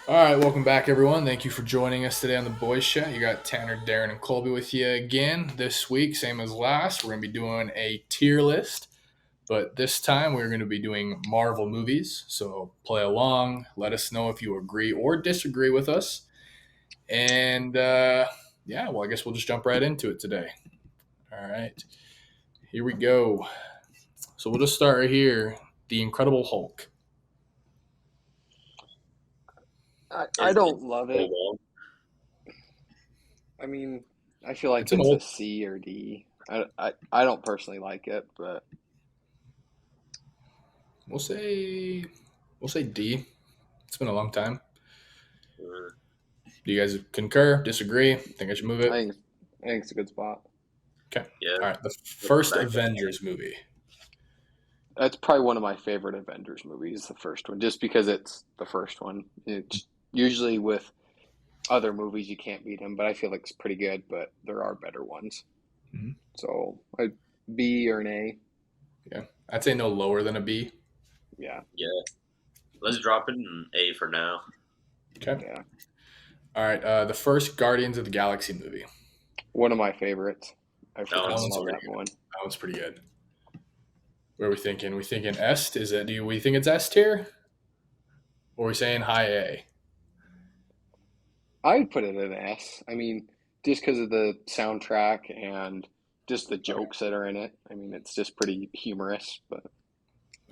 All right, welcome back, everyone. Thank you for joining us today on the Boys Chat. You got Tanner, Darren, and Colby with you again this week, same as last. We're going to be doing a tier list, but this time we're going to be doing Marvel movies. So play along. Let us know if you agree or disagree with us. And yeah, well, I guess we'll just jump right into it today. All right, here we go. So we'll just start right here. The Incredible Hulk. I It's been don't love so it. long. I mean, I feel like It's an it's a old. C or D. I don't personally like it, but We'll say we'll say D. It's been a long time. Uh, Do you guys concur? Disagree? Think I should move I it? think I think it's a good spot. Okay. yeah, All right. The put it first back up. Avengers movie. That's probably one of my favorite Avengers movies, the first one, just because it's the first one. It's usually with other movies you can't beat them, but I feel like it's pretty good. But there are better ones. Mhm. So a B or an A. Yeah. I'd say no lower than a B. Yeah, Yeah, let's drop it in A for now. Okay. yeah. All right. The first Guardians of the Galaxy movie. One of my favorites. I That That freaking one's one's love pretty that good. one. That one's pretty good. What are we thinking? We thinking S? Is it? Do we think it's S tier? Or are we saying high A? I'd put it in S. I mean, just because of the soundtrack and just the Okay. jokes that are in it. I mean, it's just pretty humorous. But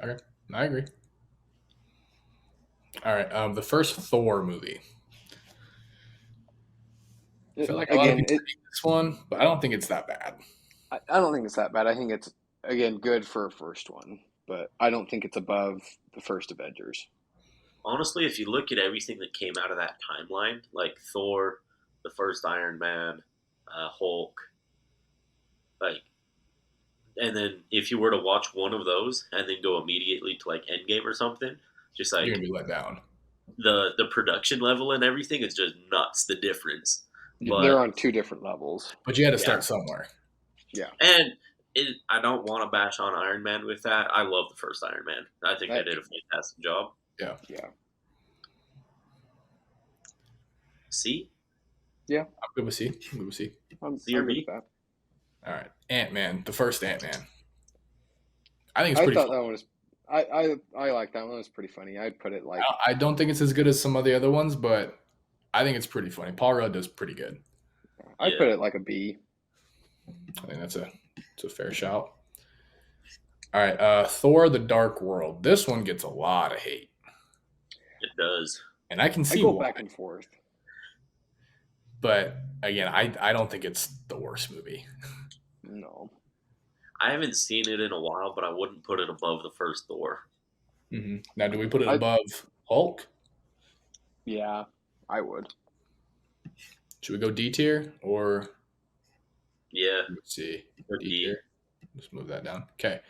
Okay. I agree. All right. The first Thor movie. I feel like a lot of again, people hate this one, but I don't think it's that bad. I don't think it's that bad. I think it's again good for a first one, but I don't think it's above the first Avengers. Honestly, if you look at everything that came out of that timeline, like Thor, the first Iron Man, Hulk, like, and then if you were to watch one of those and then go immediately to like Endgame or something, just You're like gonna be let down. the production level and everything is just nuts. The difference, They're but on two different levels. But you had to yeah, start somewhere. Yeah, and I don't want to bash on Iron Man with that. I love the first Iron Man. I think they that did a fantastic job. Yeah. yeah C, yeah. I'm good with C. I'm good with C. C or I'm good with B. that. All right. Ant Man. The first Ant Man. I think it's I pretty thought fun. that one was. I like that one. It was pretty funny. I'd put it like I don't think it's as good as some of the other ones, but I think it's pretty funny. Paul Rudd does pretty good. I'd Yeah, put it like a B. I think it's a fair shout. All right. Thor: The Dark World. This one gets a lot of hate, it does. and I can I see go why. back and forth. But again, I don't think it's the worst movie. No, I haven't seen it in a while, but I wouldn't put it above the first Thor. Now, do we put it I above Hulk? yeah, I would. Should we go D tier or Yeah, let's see or D D. tier? Let's move that down. Okay.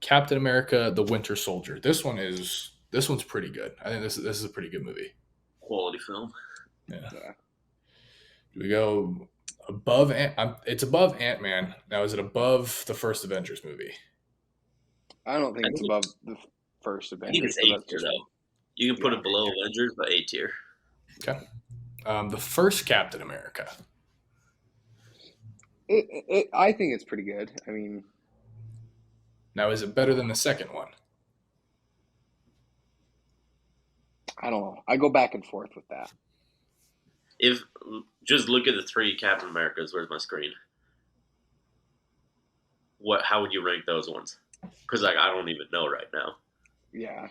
Captain America: The Winter Soldier. This one's pretty good. I think this is a pretty good movie. Quality film. Yeah. Yeah, Do we go above? It's above Ant Man. Now, is it above the first Avengers movie? I don't think I it's think above the first I think Avengers, it's but A that's tier just me. though. You can put Yeah, it below Avengers, but A tier. Okay. The first Captain America. I think it's pretty good. I mean, Now, is it better than the second one? I don't know. I go back and forth with that. If just look at the three Captain Americas. Where's my screen? What? How would you rank those ones? Because like I don't even know right now. Yeah,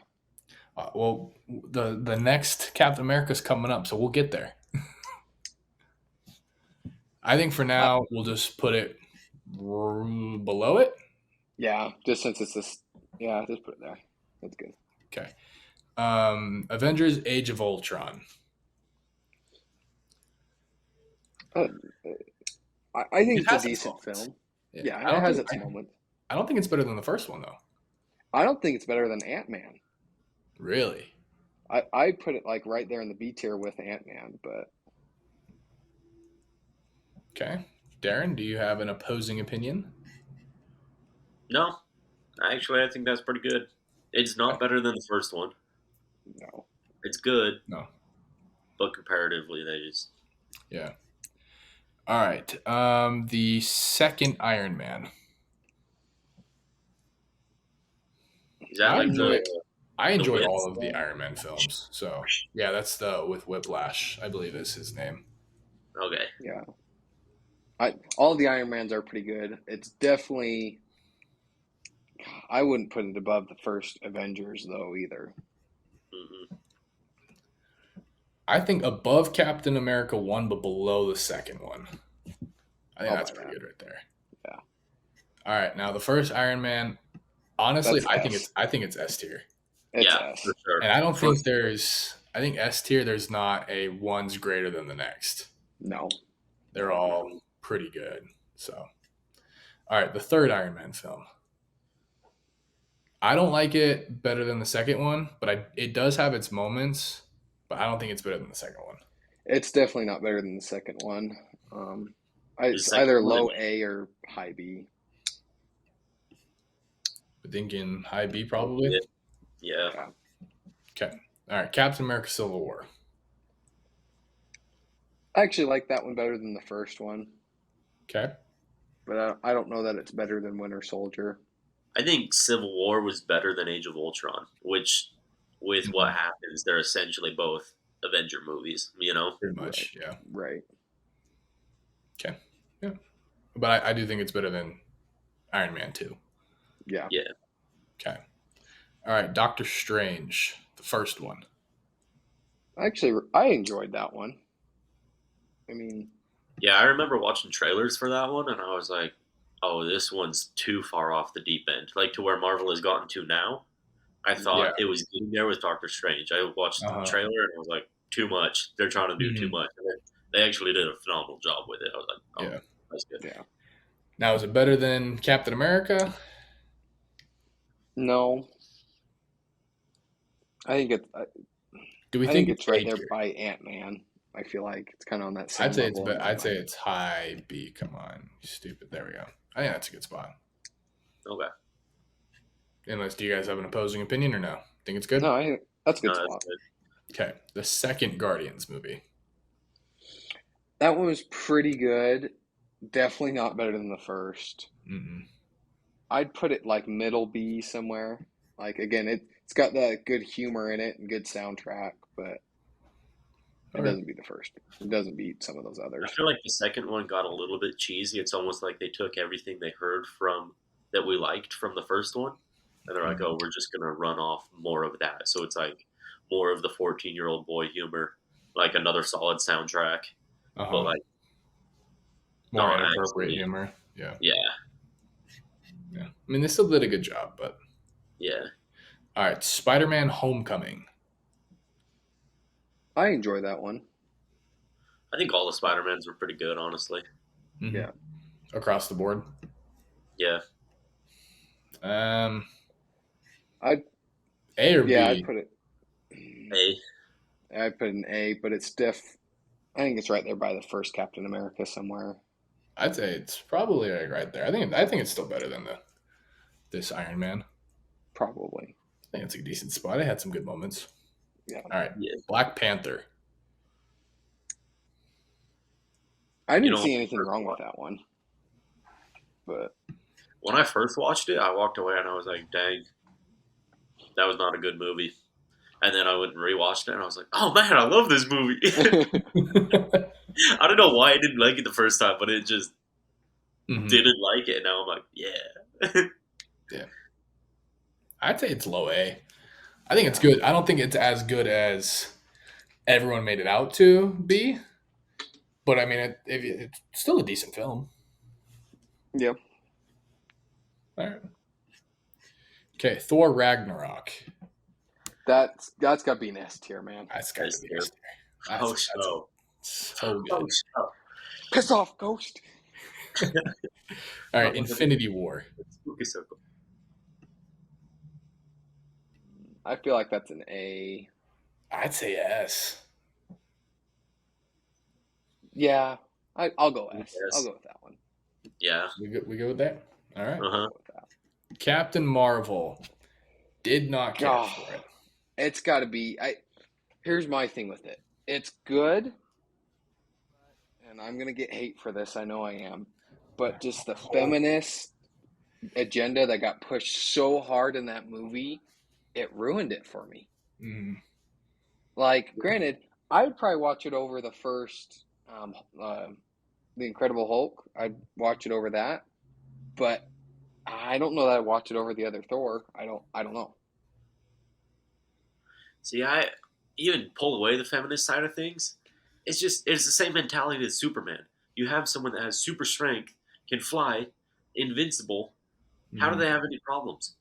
Well, the next Captain America's coming up, so we'll get there. I think for I, now we'll just put it below it. yeah. Just since it's this, yeah, just put it there. That's good. Okay. Avengers: Age of Ultron. Uh, I think It it's a has its decent moments. film. Yeah, Yeah, I it don't has think its moments. I don't think it's better than the first one though. I don't think it's better than Ant Man. Really? I put it like right there in the B tier with Ant Man, but Okay. Darren, do you have an opposing opinion? No, actually, I think that's pretty good. It's not Okay. better than the first one. no. It's good. No. but comparatively, they just Yeah. All right. The second Iron Man. is that like I the enjoy Whip? all of the Iron Man films. So yeah, that's the with Whiplash, I believe is his name. Okay. Yeah. All the Iron Mans are pretty good. It's definitely, I wouldn't put it above the first Avengers though either. Hmm. I think above Captain America 1, but below the second one. I think I'll that's buy pretty that. good right there. Yeah. All right, now the first Iron Man. Honestly, That's I think it's S tier, It's Yeah, S. for sure. and I don't think First, there's. I think S tier. There's not a one's greater than the next. No. They're all pretty good. So, all right, the third Iron Man film. I don't like it better than the second one, but it does have its moments. But I don't think it's better than the second one. It's definitely not better than the second one. the It's second either one, low A or high B. But thinking high B probably. yeah. Okay. All right, Captain America: Civil War. I actually like that one better than the first one, Okay. but I don't know that it's better than Winter Soldier. I think Civil War was better than Age of Ultron, which, with Mm-hmm. what happens, they're essentially both Avenger movies. You know. Pretty much, yeah. Right. Okay. Yeah. But I do think it's better than Iron Man 2. Yeah. Yeah. Okay. All right, Doctor Strange, the first one. Actually, I enjoyed that one. I mean, Yeah, I remember watching trailers for that one, and I was like, "Oh, this one's too far off the deep end, like to where Marvel has gotten to now." I thought it was getting there with Doctor Strange. I watched the trailer, and I was like, "Too much. They're trying to do too much." And they actually did a phenomenal job with it. I was like, "Oh, Yeah. that's good." yeah. Now, is it better than Captain America? No. I think it's Do we I think think it's right A there tier? by Ant-Man. I feel like it's kind of on that same I'd say it's level. I'd say it's high B. Come on, you stupid. There we go. I think that's a good spot. Okay. Unless, do you guys have an opposing opinion or no? Think it's good? No, I think that's a good No, spot. that's good. Okay. The second Guardians movie. That one was pretty good. Definitely not better than the first. Mm-mm. I'd put it like middle B somewhere. Like again, it's got that good humor in it and good soundtrack, but it Okay. doesn't beat the first. It doesn't beat some of those I others. feel like the second one got a little bit cheesy. It's almost like they took everything they heard from that we liked from the first one, and they're like, "Oh, we're just gonna run off more of that." So it's like more of the 14-year-old boy humor, like another solid soundtrack, but Uh-huh. like More not inappropriate actually- humor. Yeah. Yeah, Yeah. I mean, they still did a good job, but yeah. all right. Spider-Man: Homecoming. I enjoy that one. I think all the Spider-Mans were pretty good, honestly. Mhm. Yeah. Across the board. Yeah, I'd A or yeah, B? I'd put it. A. I'd put an A, but it's I think it's right there by the first Captain America somewhere. I'd say it's probably like right there. I think it's still better than this Iron Man. Probably. I think it's a decent spot. It had some good moments. Yeah. All right. Yeah. Black Panther. I didn't You know, see anything wrong with that one. But When I first watched it, I walked away and I was like, "Dang, that was not a good movie." And then I went and rewatched it, and I was like, "Oh man, I love this movie." I don't know why I didn't like it the first time, but it just Mhm. didn't like it. And now I'm like, yeah. Yeah. I'd say it's low A. I think it's good. I don't think it's as good as everyone made it out to be. But I mean, it's still a decent film. yeah. All right. Okay, Thor Ragnarok. That's got to be an S tier, man. That's got to S be tier. S tier. Oh, so. So good. Oh, so. Piss off, Ghost. All right, Infinity War. Spooky Circle. I feel like that's an A. I'd say S. Yeah, I'll go S. Yes. I'll go with that one. Yeah. We go with that? All right. Uh-huh. I'll go with that. Captain Marvel. Did not care Oh. for it. It's got to be. Here's my thing with it. It's good, and I'm gonna get hate for this. I know I am, but just the feminist agenda that got pushed so hard in that movie, it ruined it for me. Mm, Like, granted, I would probably watch it over the first, The Incredible Hulk. I'd watch it over that, but I don't know that I'd watch it over the other Thor. I don't know. See, I even pull away the feminist side of things. It's the same mentality as Superman. You have someone that has super strength, can fly, invincible. How do mm, they have any problems?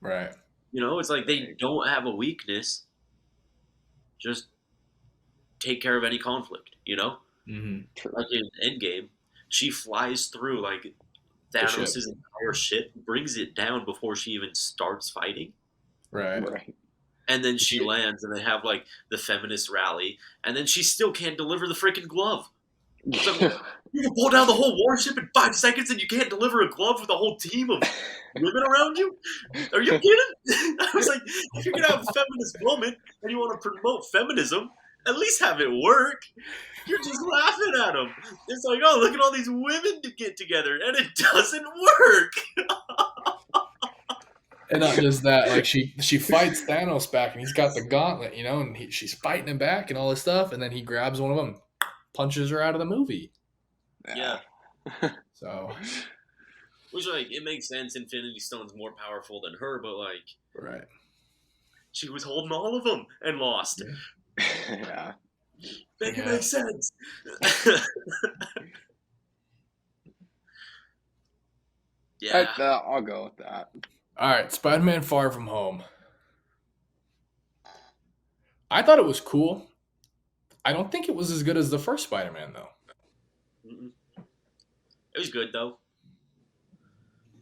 right. It's like they Right. don't have a weakness. Just take care of any conflict. Mm-hmm. True. Like in Endgame, she flies through like The ship. Thanos' entire ship, brings it down before she even starts fighting, Right. Right. and then she lands, and they have like the feminist rally, and then she still can't deliver the freaking glove. So you can pull down the whole warship in 5 seconds, and you can't deliver a glove with a whole team of women around you? Are you kidding? I was like, if you're gonna have a feminist moment and you want to promote feminism, at least have it work. You're just laughing at them. It's like, oh, look at all these women to get together, and it doesn't work. And not just that, like she fights Thanos back, and he's got the gauntlet, and she's fighting him back and all this stuff, and then he grabs one of them, punches her out of the movie. Yeah. So, Which, like, it makes sense. Infinity Stone's more powerful than her, but, like, right. she was holding all of them and lost. Yeah. Make it Yeah. make sense. Yeah. I'll go with that. All right, Spider-Man: Far From Home. I thought it was cool. I don't think it was as good as the first Spider-Man, though. Mm-mm. It was good, though.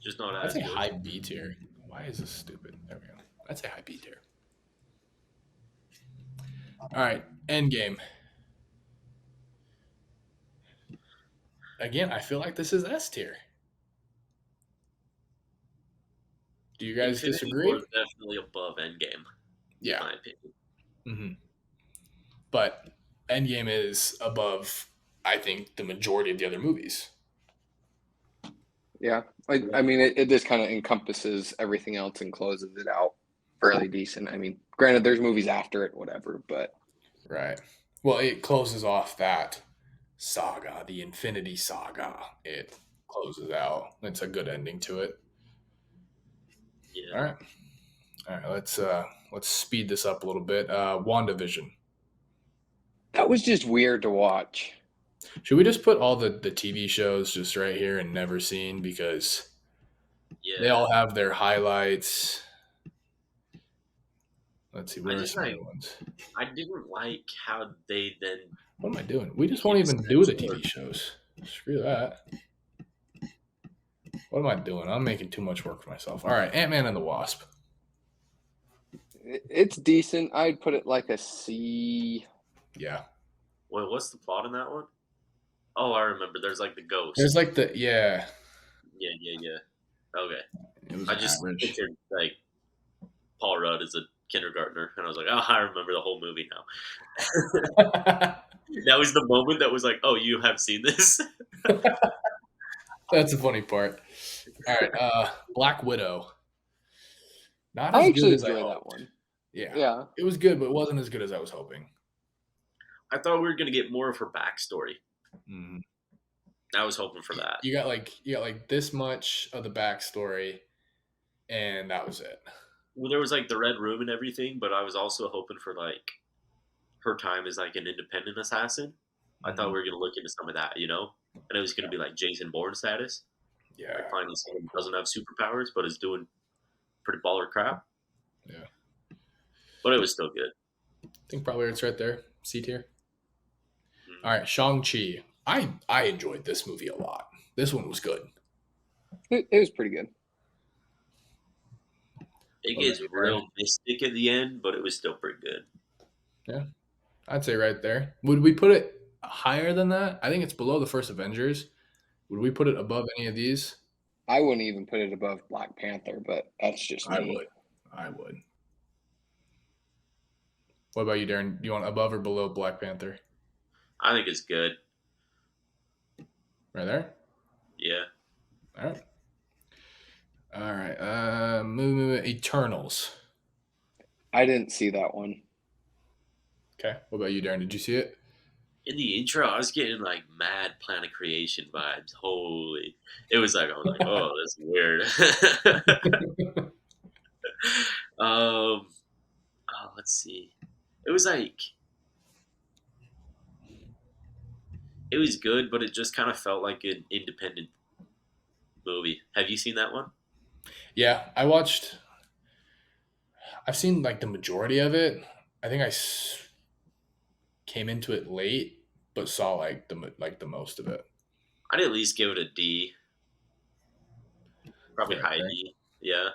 Just not I'd as say good. high B tier. Why is this stupid? There we go. I'd say high B tier. All right, Endgame. Again, I feel like this is S tier. Do you guys Infinity disagree? War is definitely above Endgame, in Yeah. my opinion. Mm-hmm. But Endgame is above, I think, the majority of the other movies. Yeah. I mean, it just kind of encompasses everything else and closes it out fairly decent. I mean, granted, there's movies after it, whatever, but Right. Well, it closes off that saga, the Infinity Saga. It closes out. It's a good ending to it. Yeah. All right. All right. Let's speed this up a little bit. WandaVision. that was just weird to watch. Should we just put all the TV shows just right here and never seen, because Yeah. they all have their highlights? Let's see. I Where are just, some like, other ones? I didn't like how they then. What am I doing? We just won't even do the TV shows. Screw that. What am I doing? I'm making too much work for myself. All right, Ant-Man and the Wasp. It's decent. I'd put it like a C. Yeah. Wait, what's the plot in that one? Oh, I remember. There's like the ghost. There's like Yeah. Okay. It was I just average. pictured like Paul Rudd as a kindergartner, and I was like, oh, I remember the whole movie now. That was the moment that was like, oh, you have seen this? That's the funny part. All right, Black Widow. Not I as actually good as I enjoy that hoped. one. Yeah. Yeah. It was good, but it wasn't as good as I was hoping. I thought we were gonna get more of her backstory. Mm. I was hoping for that. You got like this much of the backstory, and that was it. Well, there was like the Red Room and everything, but I was also hoping for like her time as like an independent assassin. I thought we were gonna look into some of that, and it was gonna be like Jason Bourne status. Yeah. Like finding someone who doesn't have superpowers but is doing pretty baller crap. Yeah. But it was still good. I think probably it's right there. C tier. Mm. All right, Shang-Chi. I enjoyed this movie a lot. This one was good. It was pretty good. It Oh, gets right. real mystic at the end, but it was still pretty good. Yeah. I'd say right there. Would we put it higher than that? I think it's below the first Avengers. Would we put it above any of these? I wouldn't even put it above Black Panther, but that's just me. I would. What about you, Darren? Do you want above or below Black Panther? I think it's good. Right there. Yeah. All right. All right. Eternals. I didn't see that one. Okay. What about you, Darren? Did you see it? In the intro, I was getting like mad Planet Creation vibes. Holy, it was like I was like, oh, that's weird. Let's see. It was like it was good, but it just kind of felt like an independent movie. Have you seen that one? Yeah, I watched. I've seen like the majority of it. I think came into it late, but saw like the most of it. I'd at least give it a D, probably Fair, high fair. D. Yeah,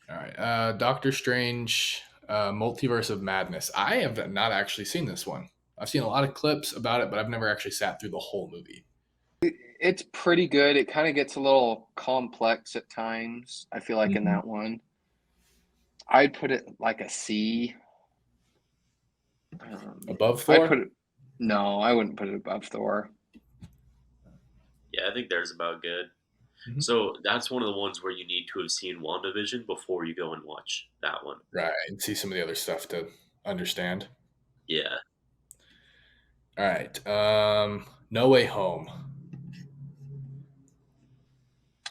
All right. Doctor Strange, Multiverse of Madness. I have not actually seen this one. I've seen a lot of clips about it, but I've never actually sat through the whole movie. It's pretty good. It kind of gets a little complex at times. I feel like in Mhm. that one, I'd put it like a C. Above I'd put Thor? it. No, I wouldn't put it above Thor. yeah, I think there's about good. Mhm. So that's one of the ones where you need to have seen WandaVision before you go and watch that one. Right. And see some of the other stuff to understand. Yeah, All right. No Way Home.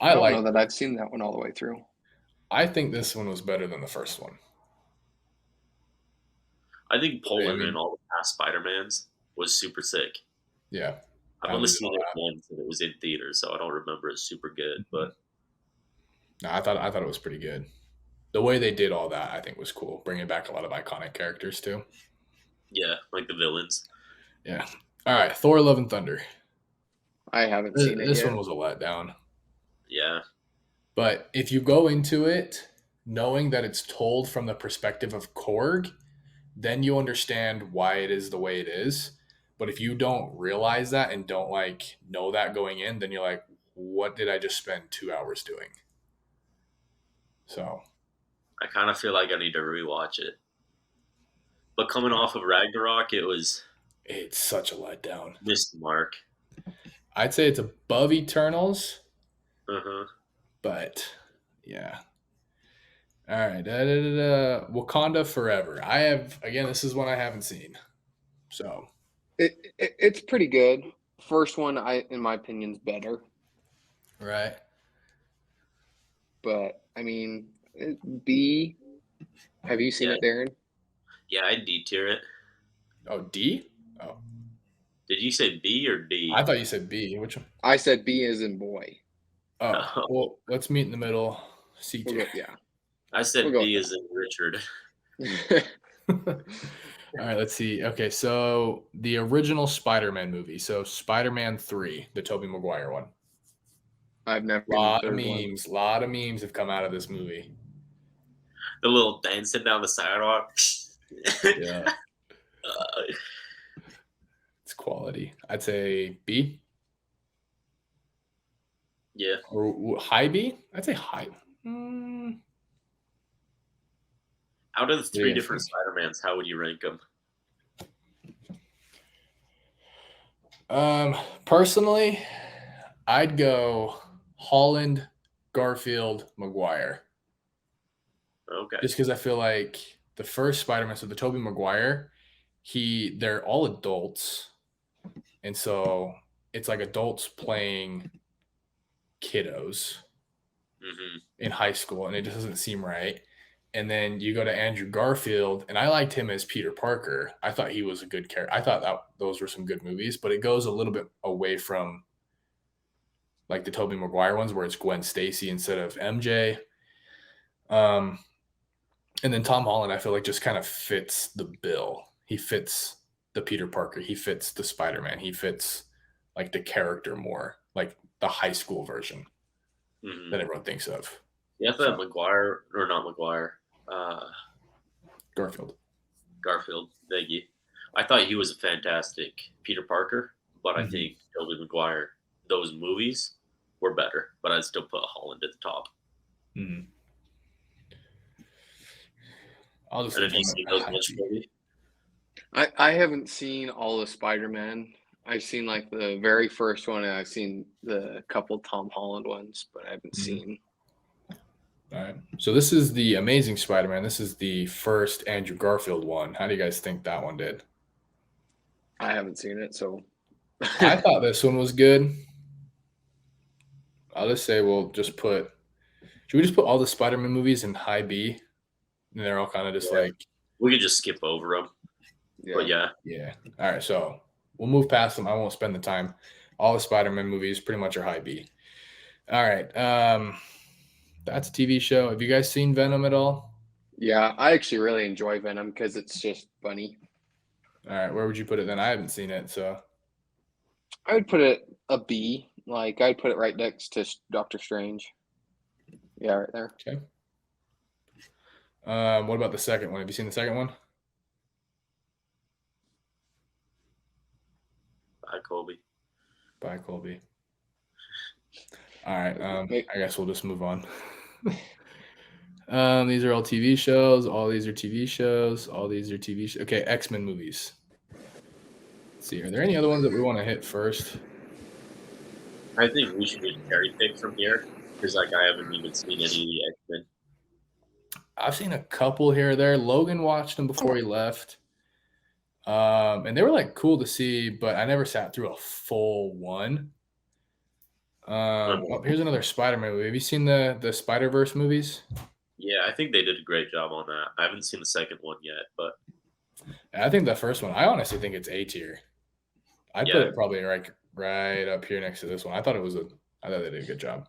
I I don't know like. that I've seen that one all the way through. I think this one was better than the first one. I think I Poland and mean, all the past Spider-Mans was super sick. yeah. I've How only they did seen all it that. once and it was in theaters, so I don't remember it super good. Mhm. But No, I thought it was pretty good. The way they did all that, I think, was cool. Bringing back a lot of iconic characters too. yeah, like the villains. Yeah. All right. Thor: Love and Thunder. I haven't seen it This one yet. was a letdown. Yeah, But if you go into it knowing that it's told from the perspective of Korg, then you understand why it is the way it is. But if you don't realize that and don't like know that going in, then you're like, what did I just spend 2 hours doing? So I kind of feel like I need to rewatch it. But coming off of Ragnarok, it was it's such a letdown. missed the mark. I'd say it's above Eternals, Uh-huh. but yeah. All right. Wakanda Forever. I have, again, this is one I haven't seen. So, It's pretty good. First one, in my opinion, is better. right. But I mean, B. Have you seen Yeah, it, Darren? yeah, I'd D tier it. Oh, D? Oh, Did you say B or I D? thought you said B. Which one? I said B as in boy. Oh, well, let's meet in the middle. C We'll tier. go. Yeah, I we'll said go B with as in Richard. that. All right, let's see. Okay, so the original Spider-Man movie. So Spider-Man 3, the Tobey Maguire one. I've never seen the third one. Lot of memes have come out of this movie. The little dancing down the sidewalk. Yeah, it's quality. I'd say B Yeah, or high B. I'd say high. Mm, out of the what do you three guys different think? Spider-Mans, how would you rank them? Personally, I'd go Holland, Garfield, Maguire. Okay. Just because I feel like the first Spider-Man, so the Tobey Maguire, they're all adults, and so it's like adults playing kiddos Hmm. in high school, and it just doesn't seem right. And then you go to Andrew Garfield, and I liked him as Peter Parker. I thought he was a good character. I thought that those were some good movies, but it goes a little bit away from like the Tobey Maguire ones where it's Gwen Stacy instead of MJ. Um, and then Tom Holland, I feel like just kind of fits the bill. He fits the Peter Parker. He fits the Spider Man. He fits like the character more, like the high school version Hmm. that everyone thinks of. Yeah, I thought So Maguire, or not Maguire, Garfield. Garfield, thank you. I thought he was a fantastic Peter Parker, but I Mhm. think Tobey Maguire, those movies were better, but I'd still put Holland at the top. Mhm. I'll just And have you implement seen a those high much, B. Colby? I haven't seen all the Spider-Man. I've seen like the very first one, and I've seen the couple Tom Holland ones, but I haven't seen. All right. So this is the Amazing Spider-Man. This is the first Andrew Garfield one. How do you guys think that one did? I haven't seen it, so I thought this one was good. I'll just say we'll just put. Should we just put all the Spider-Man movies in high B? And they're all kind of just Yeah. like, We could just skip over them. yeah. But yeah, yeah. All right. So we'll move past them. I won't spend the time. All the Spider-Man movies pretty much are high B. All right. That's a TV show. Have you guys seen Venom at all? Yeah, I actually really enjoy Venom because it's just funny. All right. Where would you put it then? I haven't seen it. So I would put it a B. Like I'd put it right next to Doctor Strange. Yeah, right there. okay. What about the second one? Have you seen the second one? bye, Colby. By Colby. All right. I guess we'll just move on. These are all TV shows. All these are TV shows. All these are TV shows. Okay, X-Men movies. Let's see. Are there any other ones that we want to hit first? I think we should just cherry pick from here because like I haven't even seen any of the X-Men. I've seen a couple here or there. Logan watched them before he left. And they were like cool to see, but I never sat through a full one. Here's another Spider-Man movie. Have you seen the Spider-Verse movies? Yeah, I think they did a great job on that. I haven't seen the second one yet, but I think the first one, I honestly think it's A tier. I'd put Yeah. it probably right up here next to this one. I thought they did a good job.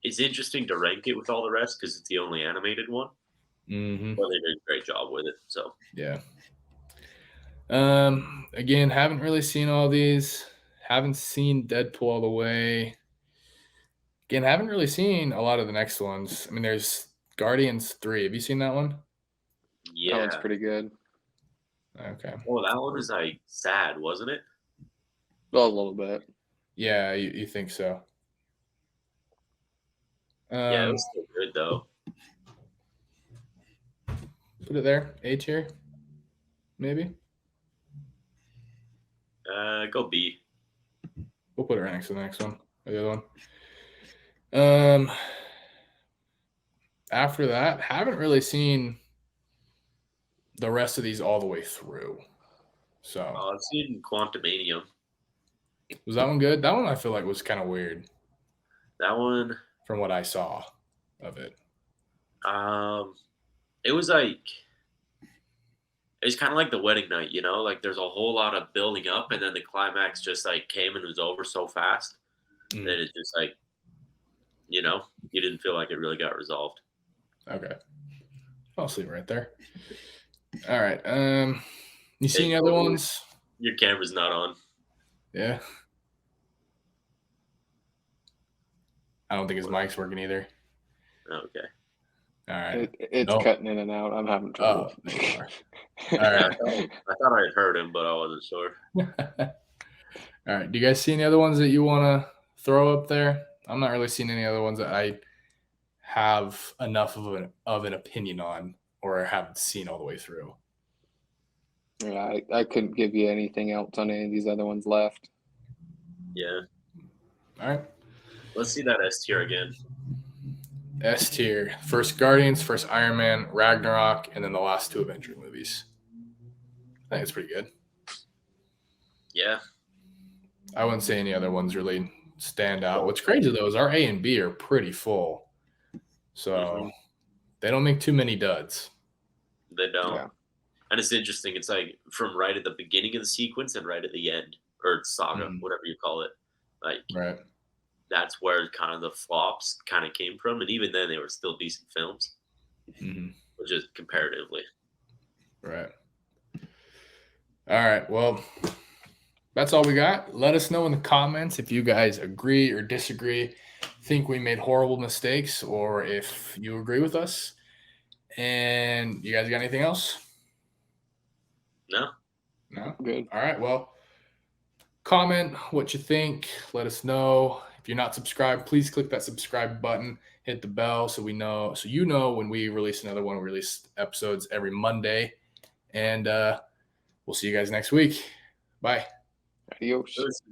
it's interesting to rank it with all the rest because it's the only animated one. Mm-hmm. But they did a great job with it. So Yeah. Again, haven't really seen all these. Haven't seen Deadpool all the way. Again, haven't really seen a lot of the next ones. I mean, there's Guardians 3. Have you seen that one? That yeah, one's pretty good. Okay. well, that one was like sad, wasn't it? Well, a little bit. Yeah, you think so. Yeah, it was still good though. Put it there. A tier. Maybe. Go B. We'll put it right next to the next one. Or the other one. After that, haven't really seen the rest of these all the way through. So I've seen Quantumanium. was that one good? That one I feel like was kind of weird That one, from what I saw of it. it was like it's kind of like the wedding night, you know. Like there's a whole lot of building up, and then the climax just like came and was over so fast that it just like, you know, you didn't feel like it really got resolved. Okay. I'll sleep right there. All right. You see Hey, any other Colby. ones? Your camera's not on. Yeah. I don't think his mic's working either. Okay. All right. It's Nope. cutting in and out. I'm having trouble. Oh, there you are. Yeah, All right. I thought I had heard him, but I wasn't sure. All right. Do you guys see any other ones that you want to throw up there? I'm not really seeing any other ones that I have enough of an opinion on or haven't seen all the way through. Yeah, I couldn't give you anything else on any of these other ones left. Yeah. All right. Let's see that S tier again. S tier. First Guardians, first Iron Man, Ragnarok, and then the last two Avengers movies. I think it's pretty good. Yeah. I wouldn't say any other ones really stand out. What's crazy, though, is our A and B are pretty full. So they don't make too many duds. They don't. Yeah. And it's interesting. It's like from right at the beginning of the sequence and right at the end, or saga, whatever you call it. Like Right. that's where kind of the flops kind of came from. And even then, they were still decent films, which is comparatively. Right. All right. Well, that's all we got. Let us know in the comments if you guys agree or disagree, think we made horrible mistakes, or if you agree with us. And you guys got anything else? No? No? Good. All right. Well, comment what you think. Let us know. If you're not subscribed, please click that subscribe button. hit the bell so you know when we release another one. We release episodes every Monday, and we'll see you guys next week. Bye. Adios. This is